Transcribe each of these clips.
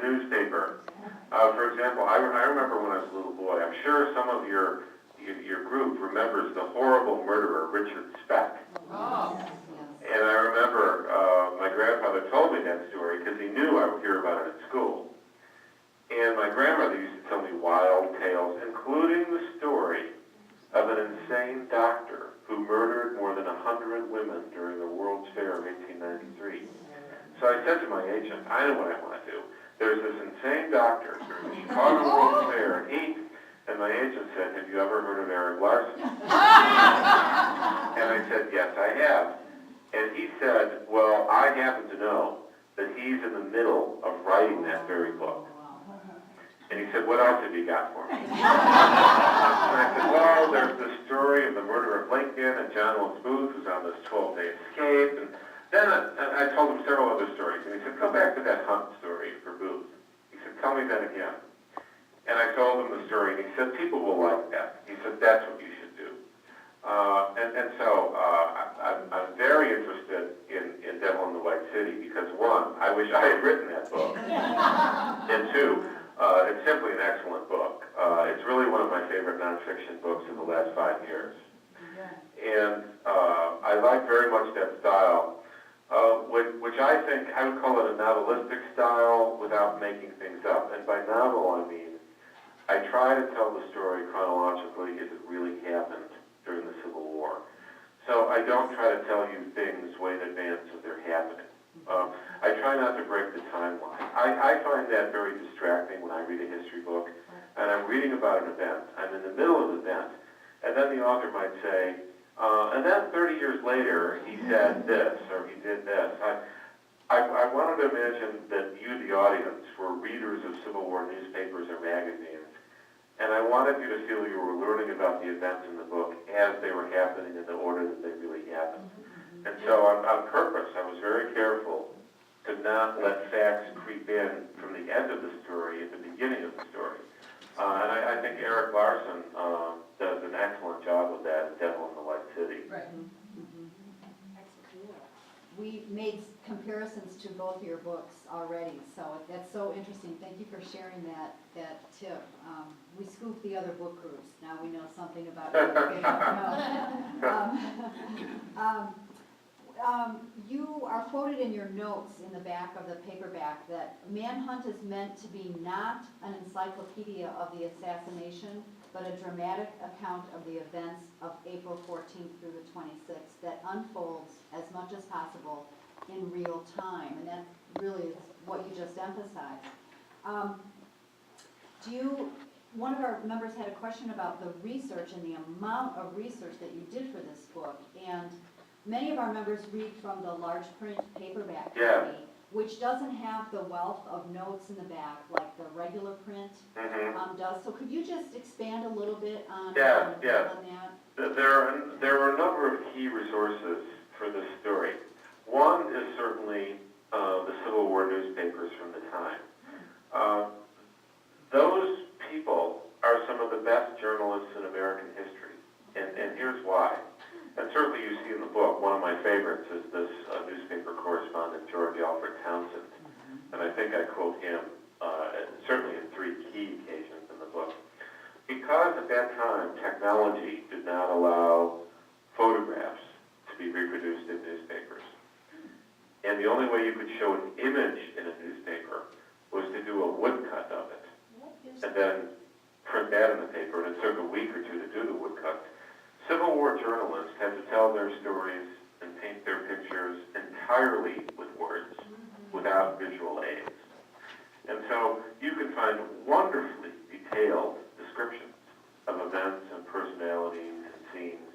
newspaper. For example, I remember when I was a little boy, I'm sure some of your group remembers the horrible murderer, Richard Speck. Oh. And I remember my grandfather told me that story because he knew I would hear about it at school. And my grandmother used to tell me wild tales, including the story of an insane doctor who murdered more than 100 women during the World's Fair of 1893. So I said to my agent, I know what I want to do. There's this insane doctor during the Chicago World's Fair, and my agent said, have you ever heard of Eric Larson? And I said, yes, I have. And he said, well, I happen to know that he's in the middle of writing that very book. And he said, what else have you got for me? And I said, well, there's the story of the murder of Lincoln and John Wilkes Booth who's on this 12-day escape. And then I told him several other stories. And he said, come back to that Hunt story for Booth. He said, tell me that again. And I told him the story, and he said, people will like that. He said, that's what you should do. So I'm very interested in Devil in the White City because, one, I wish I had written that book. And two, it's simply an excellent book. It's really one of my favorite nonfiction books in the last 5 years. And I like very much that style, which I think I would call it a novelistic style without making things up. And by novel, I mean I try to tell the story chronologically as it really happened during the Civil War. So I don't try to tell you things way in advance of their happening. I try not to break the timeline. I find that very distracting when I read a history book and I'm reading about an event. I'm in the middle of an event, and then the author might say, and then 30 years later he said this or he did this. I wanted to imagine that you, the audience, were readers of Civil War newspapers or magazines, and I wanted you to feel you were learning about the events in the book as they were happening in the order that they really happened. And so on purpose, I was very careful to not let facts creep in from the end of the story at the beginning of the story. And I think Eric Larson does an excellent job with that in Devil in the White City. Right. We made comparisons to both your books already, so that's so interesting. Thank you for sharing that tip. We scooped the other book groups. Now we know something about you are quoted in your notes in the back of the paperback that Manhunt is meant to be not an encyclopedia of the assassination, but a dramatic account of the events of April 14th through the 26th that unfolds as much as possible in real time. And that really is what you just emphasized. One of our members had a question about the research and the amount of research that you did for this book. And many of our members read from the large print paperback copy, which doesn't have the wealth of notes in the back like the regular print does. So could you just expand a little bit on that? There are a number of key resources for this story. One is certainly the Civil War newspapers from the time. Those people are some of the best journalists in American history, and here's why. And certainly you see in the book, one of my favorites is this newspaper correspondent, George Alfred Townsend. And I think I quote him certainly in 3 key occasions in the book. Because at that time, technology did not allow photographs to be reproduced in newspapers. And the only way you could show an image in a newspaper was to do a woodcut of it. And then print that in the paper, and it took a week or 2 to do the woodcut. Civil War journalists had to tell their stories and paint their pictures entirely with words, without visual aids. And so you can find wonderfully detailed descriptions of events and personalities and scenes,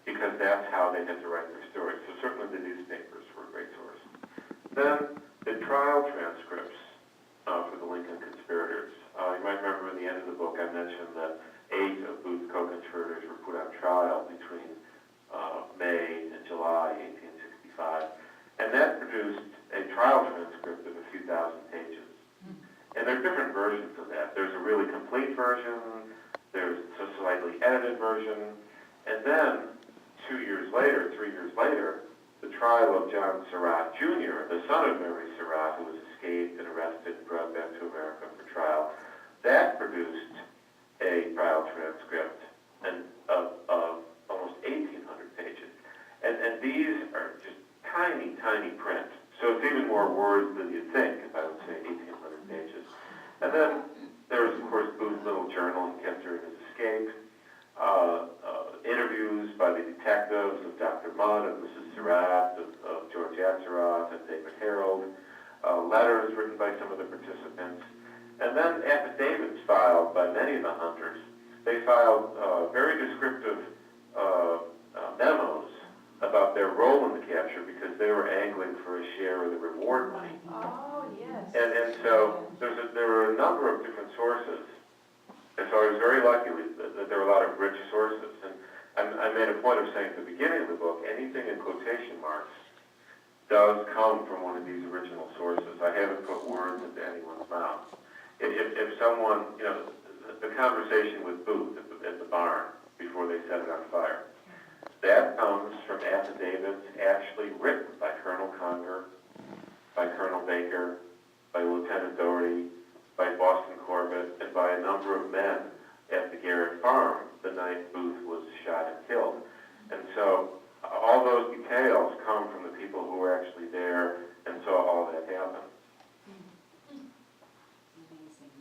because that's how they had to write their stories. So certainly the newspapers were a great source. Then the trial transcripts for the Lincoln conspirators. You might remember in the end of the book I mentioned that 8 of Booth's co-conspirators were put on trial between May and July 1865. And that produced a trial transcript of a few thousand pages. And there are different versions of that. There's a really complete version, there's a slightly edited version, and then 2 years later, 3 years later, the trial of John Surratt Jr., the son of Mary Surratt, who was escaped and arrested and brought back to America for trial. That produced a trial transcript of almost 1,800 pages. And these are just tiny, tiny print. So it's even more words than you'd think if I would say 1,800 pages. And then there's, of course, Booth's little journal he kept during his escape, interviews by the detectives of Dr. Mudd, of Mrs. Surratt, of George Atzeroth, and David Harold, letters written by some of the participants, and then affidavits filed by many of the hunters. They filed very descriptive memos about their role in the capture because they were angling for a share of the reward money. Oh, yes. And so there were a number of different sources. And so I was very lucky that there were a lot of rich sources. And I made a point of saying at the beginning of the book, anything in quotation marks does come from one of these original sources. I haven't put words into anyone's mouth. If someone, the conversation with Booth at the barn before they set it on fire, that comes from affidavits actually written by Colonel Conger, by Colonel Baker, by Lieutenant Doherty, by Boston Corbett, and by a number of men at the Garrett farm the night Booth was shot and killed. And so all those details come from the people who were actually there and saw all that happen. Amazing.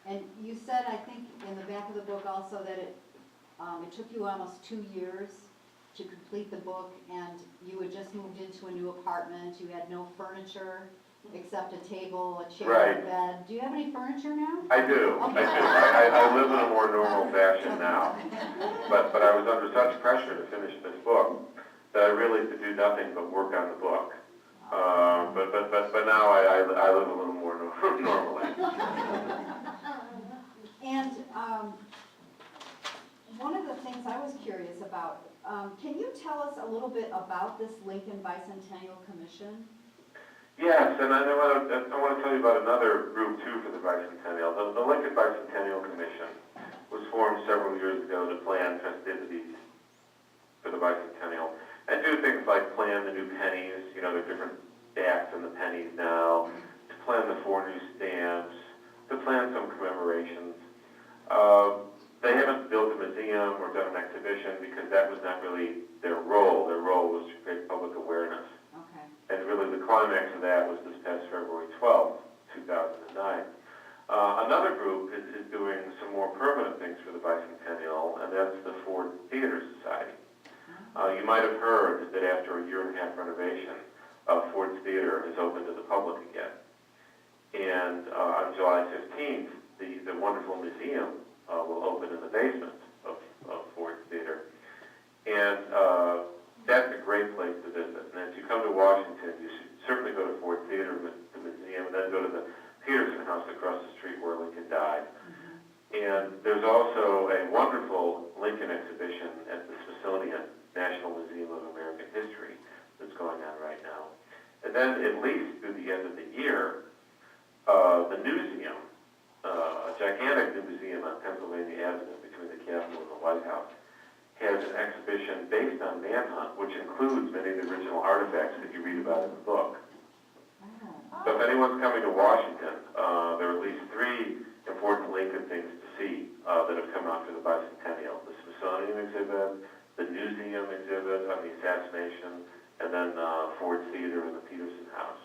And you said, I think, in the back of the book also that it took you almost 2 years to complete the book, and you had just moved into a new apartment. You had no furniture except a table, a chair, Right. a bed. Do you have any furniture now? I do. I live in a more normal fashion now. But I was under such pressure to finish this book that I really could do nothing but work on the book. But now I live a little more normally. And one of the things I was curious about, can you tell us a little bit about this Lincoln Bicentennial Commission? Yes, and I want to tell you about another group, too, for the Bicentennial. The Lincoln Bicentennial Commission was formed several years ago to plan festivities for the Bicentennial and do things like plan the new pennies, there are different backs in the pennies now, to plan the 4 new stamps, to plan some commemorations. They haven't built a museum or done an exhibition because that was not really their role. Their role was to create public awareness. Okay. And really the climax of that was this past February 12th, 2009. Another group is doing some more permanent things for the Bicentennial, and that's the Ford Theater Society. You might have heard that after a 1.5-year renovation, Ford's Theater is open to the public again. And on July 15th, the wonderful museum will open in the basement of Ford's Theater. And that's a great place to visit. And as you come to Washington, you should certainly go to Ford Theater, the museum, and then go to the Peterson House across the street where Lincoln died. And there's also a wonderful Lincoln exhibition at the Smithsonian National Museum of American History that's going on right now. And then at least through the end of the year, the Newseum, a gigantic new museum on Pennsylvania Avenue between the Capitol and the White House, has an exhibition based on Manhunt, which includes many of the original artifacts that you read about in the book. So if anyone's coming to Washington, there are at least 3 important Lincoln things to see that have come out for the Bicentennial. The Smithsonian exhibit, the Newseum exhibit on the assassination, and then Ford Theater and the Peterson House.